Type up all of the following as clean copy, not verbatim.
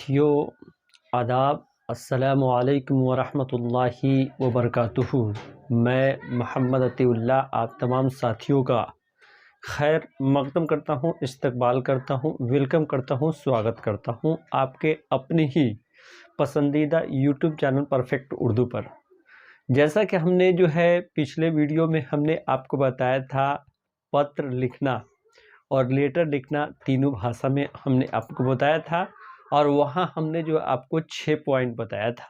साथियों आदाब, अस्सलामु अलैकुम वरहमतुल्लाहि वबरकातुहू। मैं मोहम्मद अतीउल्लाह आप तमाम साथियों का खैर मक़दम करता हूँ, इस्तकबाल करता हूँ, वेलकम करता हूँ, स्वागत करता हूँ आपके अपने ही पसंदीदा यूट्यूब चैनल परफेक्ट उर्दू पर। जैसा कि हमने जो है पिछले वीडियो में हमने आपको बताया था, पत्र लिखना और लेटर लिखना तीनों भाषा में हमने आपको बताया था, और वहाँ हमने जो आपको 6 पॉइंट बताया था।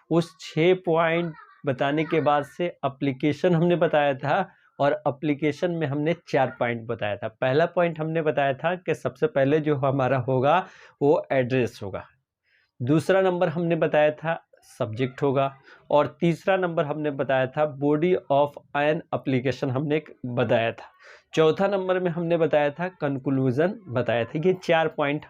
उस 6 पॉइंट बताने के बाद से एप्लीकेशन हमने बताया था, और एप्लीकेशन में हमने 4 पॉइंट बताया था। पहला पॉइंट हमने बताया था कि सबसे पहले जो हमारा होगा वो एड्रेस होगा। दूसरा नंबर हमने बताया था सब्जेक्ट होगा, और तीसरा नंबर हमने बताया था बॉडी ऑफ एन एप्लीकेशन हमने बताया था। चौथा नंबर में हमने बताया था कंक्लूजन बताया था। ये 4 पॉइंट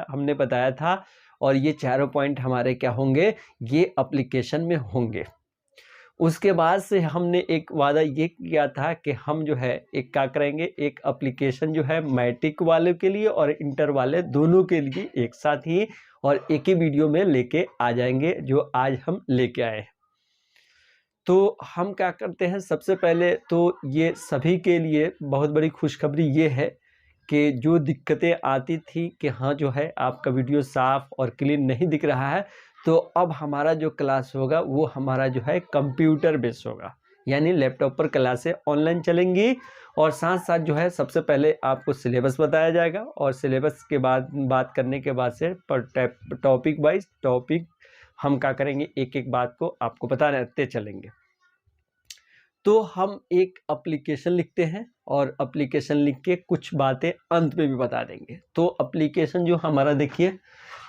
हमने बताया था, और ये चारों पॉइंट हमारे क्या होंगे, ये एप्लीकेशन में होंगे। उसके बाद से हमने एक वादा ये किया था कि हम जो है एक क्या करेंगे, एक एप्लीकेशन जो है मैट्रिक वाले के लिए और इंटर वाले दोनों के लिए एक साथ ही और एक ही वीडियो में लेके आ जाएंगे, जो आज हम लेके आए। तो हम क्या करते हैं, सबसे पहले तो ये सभी के लिए बहुत बड़ी खुशखबरी ये है कि जो दिक्कतें आती थी कि हाँ जो है आपका वीडियो साफ़ और क्लीन नहीं दिख रहा है, तो अब हमारा जो क्लास होगा वो हमारा जो है कंप्यूटर बेस होगा, यानी लैपटॉप पर क्लासें ऑनलाइन चलेंगी। और साथ साथ जो है सबसे पहले आपको सिलेबस बताया जाएगा, और सिलेबस के बाद बात करने के बाद से टॉपिक वाइज टॉपिक हम क्या करेंगे, एक एक बात को आपको बताते चलेंगे। तो हम एक एप्लीकेशन लिखते हैं, और एप्लीकेशन लिख के कुछ बातें अंत में भी बता देंगे। तो एप्लीकेशन जो हमारा देखिए,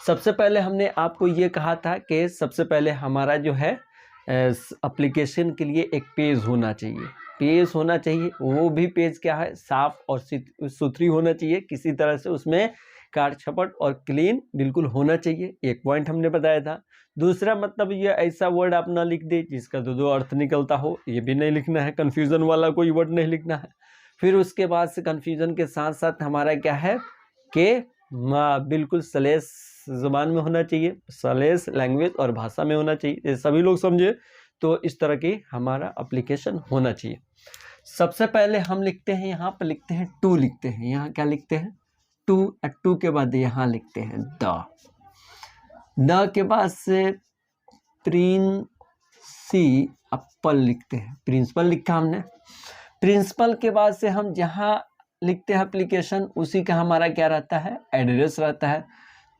सबसे पहले हमने आपको ये कहा था कि सबसे पहले हमारा जो है एप्लीकेशन के लिए एक पेज होना चाहिए। पेज होना चाहिए, वो भी पेज क्या है, साफ़ और सुथरी होना चाहिए, किसी तरह से उसमें काट छपट और क्लीन बिल्कुल होना चाहिए। एक पॉइंट हमने बताया था। दूसरा मतलब ये ऐसा वर्ड आप ना लिख दे जिसका दो अर्थ निकलता हो, ये भी नहीं लिखना है। कन्फ्यूज़न वाला कोई वर्ड नहीं लिखना है। फिर उसके बाद से कन्फ्यूज़न के साथ साथ हमारा क्या है कि बिल्कुल सलेस ज़बान में होना चाहिए, सलेस लैंग्वेज और भाषा में होना चाहिए, ये सभी लोग समझे। तो इस तरह की हमारा एप्लीकेशन होना चाहिए। सबसे पहले हम लिखते हैं, यहाँ पर लिखते हैं टू, लिखते हैं यहाँ क्या लिखते हैं, टू के बाद यहाँ लिखते हैं द के बाद से प्रिंसिपल लिखते हैं। प्रिंसिपल लिखा हमने। प्रिंसिपल के बाद से हम जहाँ लिखते हैं एप्लीकेशन, उसी का हमारा क्या रहता है, एड्रेस रहता है।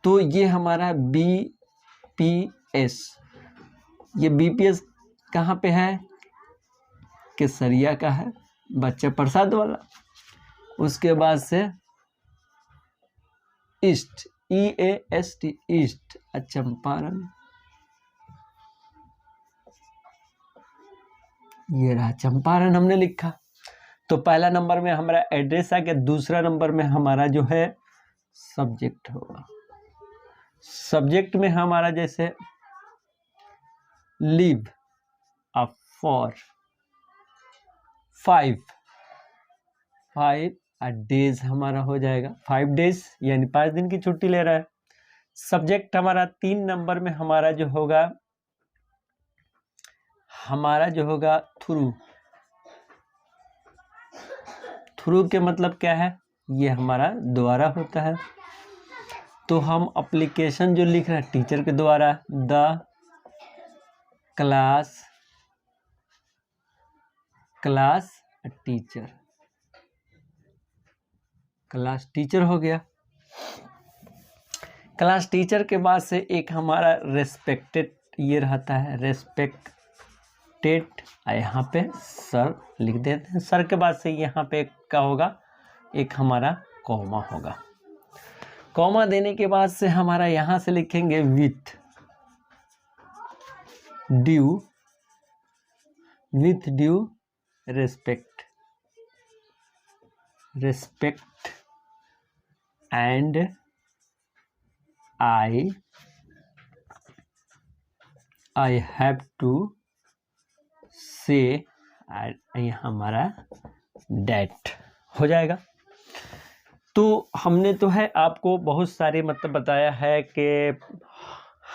तो ये हमारा BPS, ये BPS कहाँ पे है, केसरिया का है, बच्चा प्रसाद वाला। उसके बाद से ईस्ट, EAST ईस्ट, चंपारण, ये रहा चंपारण हमने लिखा। तो पहला नंबर में हमारा एड्रेस आ गया। दूसरा नंबर में हमारा जो है सब्जेक्ट होगा। सब्जेक्ट में हमारा जैसे लिव फॉर 5 डेज हमारा हो जाएगा। 5 डेज यानी 5 दिन की छुट्टी ले रहा है। सब्जेक्ट हमारा 3 नंबर में हमारा जो होगा थ्रू के मतलब क्या है, ये हमारा द्वारा होता है। तो हम एप्लीकेशन जो लिख रहे हैं टीचर के द्वारा, the class teacher, class teacher हो गया। क्लास टीचर के बाद से एक हमारा रेस्पेक्टेड, ये रहता है रेस्पेक्टेड, यहाँ पे सर लिख देते हैं। सर के बाद से यहाँ पे क्या होगा, एक हमारा कॉमा होगा। कॉमा देने के बाद से हमारा यहाँ से लिखेंगे with due respect and I have to say, यहाँ हमारा डेट हो जाएगा। तो हमने तो है आपको बहुत सारे मतलब बताया है कि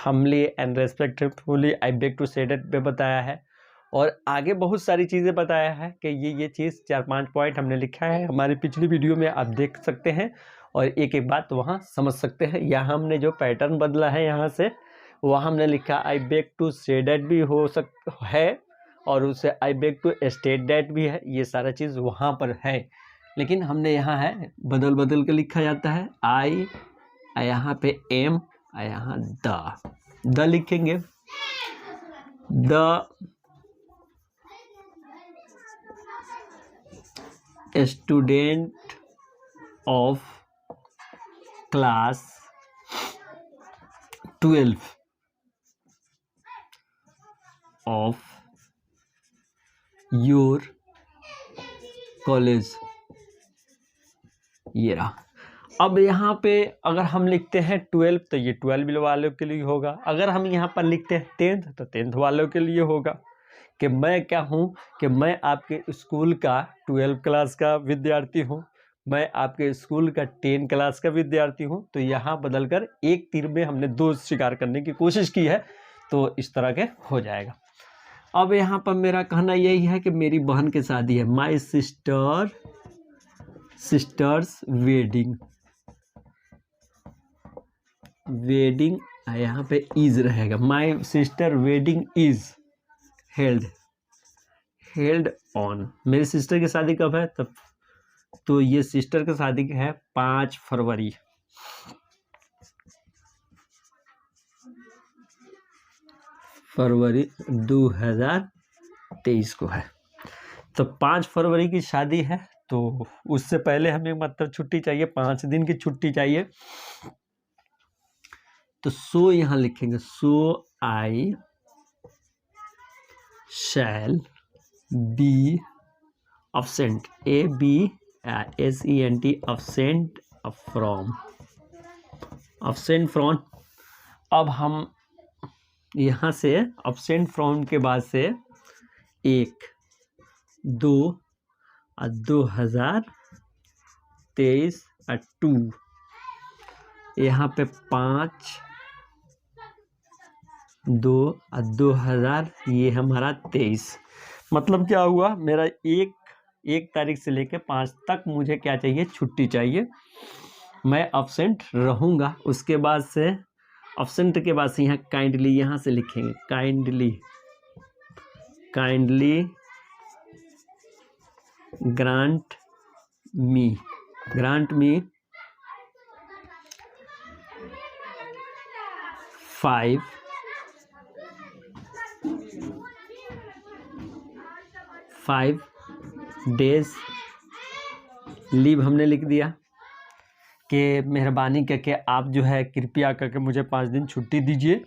humbly and respectfully I beg to say that पे बताया है, और आगे बहुत सारी चीज़ें बताया है कि ये चीज़ 4-5 पॉइंट हमने लिखा है हमारी पिछली वीडियो में, आप देख सकते हैं और एक एक बात वहाँ समझ सकते हैं। यहाँ हमने जो पैटर्न बदला है यहाँ से, वहाँ हमने लिखा I beg to say that भी हो है, और उससे I beg to state that भी है, ये सारा चीज़ वहाँ पर है। लेकिन हमने यहाँ है बदल के लिखा जाता है। आई यहाँ पे एम, यहाँ द लिखेंगे। The student of class 12 of your college, ये रहा। अब यहाँ पे अगर हम लिखते हैं 12 तो ये 12 वालों के लिए होगा, अगर हम यहाँ पर लिखते हैं 10th तो 10th वालों के लिए होगा। कि मैं क्या हूँ कि मैं आपके स्कूल का 12 क्लास का विद्यार्थी हूँ, मैं आपके स्कूल का 10 क्लास का विद्यार्थी हूँ। तो यहाँ बदलकर एक तीर में हमने दो शिकार करने की कोशिश की है, तो इस तरह के हो जाएगा। अब यहाँ पर मेरा कहना यही है कि मेरी बहन की शादी है, माई सिस्टर्स वेडिंग यहाँ पे इज रहेगा, my sister wedding is held on. मेरी सिस्टर की शादी कब है तब, तो ये सिस्टर की शादी है 5 फरवरी। फरवरी 2023 को है। तो 5 फरवरी की शादी है, तो उससे पहले हमें मतलब छुट्टी चाहिए, 5 दिन की छुट्टी चाहिए। तो सो यहाँ लिखेंगे, so I shall be absent, ABSENT, absent from। अब हम यहाँ से absent from के बाद से 1, 2 और 2023 और 2, यहाँ पे 5, 2 और 2000, ये हमारा 23। मतलब क्या हुआ, मेरा एक तारीख से लेकर 5 तक मुझे क्या चाहिए, छुट्टी चाहिए। मैं अब्सेंट रहूँगा। उसके बाद से अब्सेंट के बाद से यहाँ काइंडली, यहाँ से लिखेंगे काइंडली ग्रांट मी 5 डेज लीव हमने लिख दिया कि मेहरबानी करके आप जो है कृपया करके मुझे 5 दिन छुट्टी दीजिए।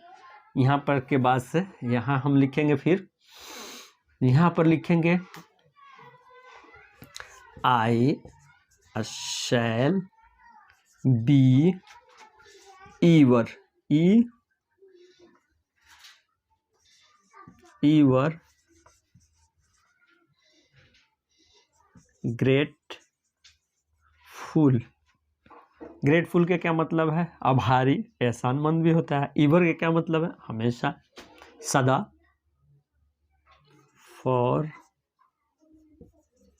यहाँ पर के बाद से यहाँ हम लिखेंगे, फिर यहाँ पर लिखेंगे आई शैल बी ईवर ग्रेटफुल के क्या मतलब है, आभारी, एहसानमंद भी होता है। ईवर के क्या मतलब है, हमेशा, सदा। फॉर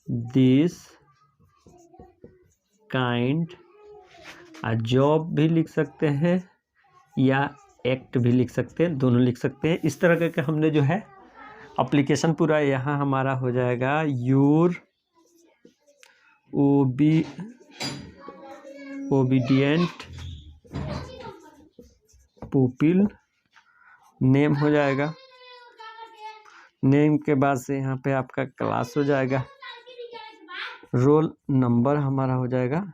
दिस काइंड, जॉब भी लिख सकते हैं या एक्ट भी लिख सकते हैं, दोनों लिख सकते हैं। इस तरह करके हमने जो है एप्लीकेशन पूरा यहाँ हमारा हो जाएगा। योर ओबीडियंट पुपिल, नेम हो जाएगा। नेम के बाद से यहाँ पे आपका क्लास हो जाएगा, रोल नंबर हमारा हो जाएगा,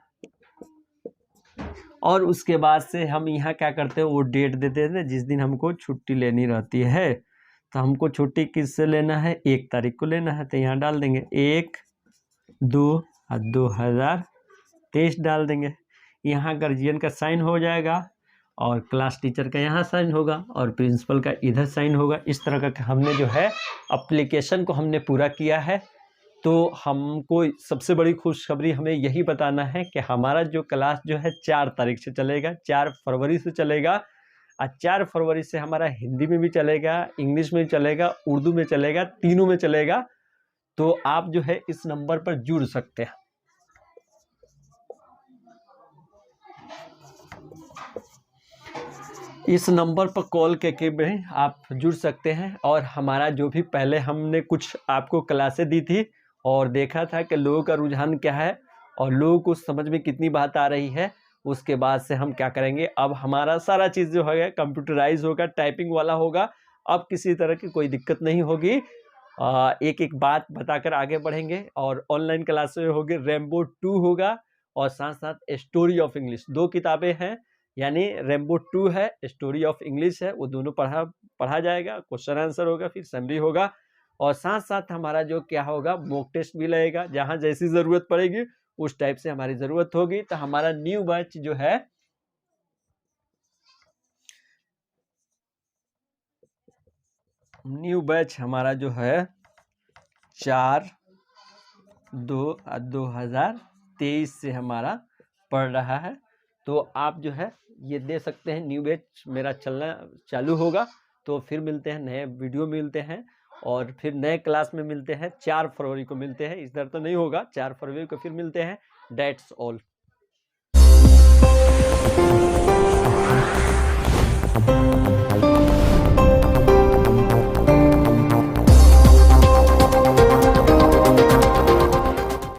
और उसके बाद से हम यहाँ क्या करते हैं, वो डेट देते हैं जिस दिन हमको छुट्टी लेनी रहती है। तो हमको छुट्टी किससे लेना है, 1 तारीख को लेना है, तो यहाँ डाल देंगे 1, 2 और 2023 डाल देंगे। यहाँ गार्जियन का साइन हो जाएगा और क्लास टीचर का यहाँ साइन होगा और प्रिंसिपल का इधर साइन होगा। इस तरह का हमने जो है एप्लीकेशन को हमने पूरा किया है। तो हमको सबसे बड़ी खुशखबरी हमें यही बताना है कि हमारा जो क्लास जो है 4 तारीख से चलेगा, 4 फरवरी से चलेगा। 4 फरवरी से हमारा हिंदी में भी चलेगा, इंग्लिश में भी चलेगा, उर्दू में चलेगा, तीनों में चलेगा। तो आप जो है इस नंबर पर जुड़ सकते हैं। इस नंबर पर कॉल करके भी आप जुड़ सकते हैं। और हमारा जो भी पहले हमने कुछ आपको क्लासें दी थी और देखा था कि लोगों का रुझान क्या है और लोगों को समझ में कितनी बात आ रही है, उसके बाद से हम क्या करेंगे, अब हमारा सारा चीज़ जो है कंप्यूटराइज होगा, टाइपिंग वाला होगा। अब किसी तरह की कोई दिक्कत नहीं होगी। एक एक बात बताकर आगे बढ़ेंगे। और ऑनलाइन क्लासेस होगी, रेम्बो 2 होगा और साथ साथ स्टोरी ऑफ इंग्लिश 2 किताबें हैं, यानी रेम्बो 2 है, स्टोरी ऑफ इंग्लिश है, वो दोनों पढ़ा जाएगा। क्वेश्चन आंसर होगा, फिर समरी होगा और साथ साथ हमारा जो क्या होगा, मॉक टेस्ट भी लगेगा। जहाँ जैसी ज़रूरत पड़ेगी उस टाइप से हमारी ज़रूरत होगी। तो हमारा न्यू बैच जो है हमारा जो है 4/2/2023 से हमारा पढ़ रहा है। तो आप जो है ये दे सकते हैं। न्यू बैच मेरा चलना चालू होगा तो फिर मिलते हैं, नए वीडियो मिलते हैं और फिर नए क्लास में मिलते हैं। 4 फरवरी को मिलते हैं, इस तरह तो नहीं होगा, 4 फरवरी को फिर मिलते हैं। That's all.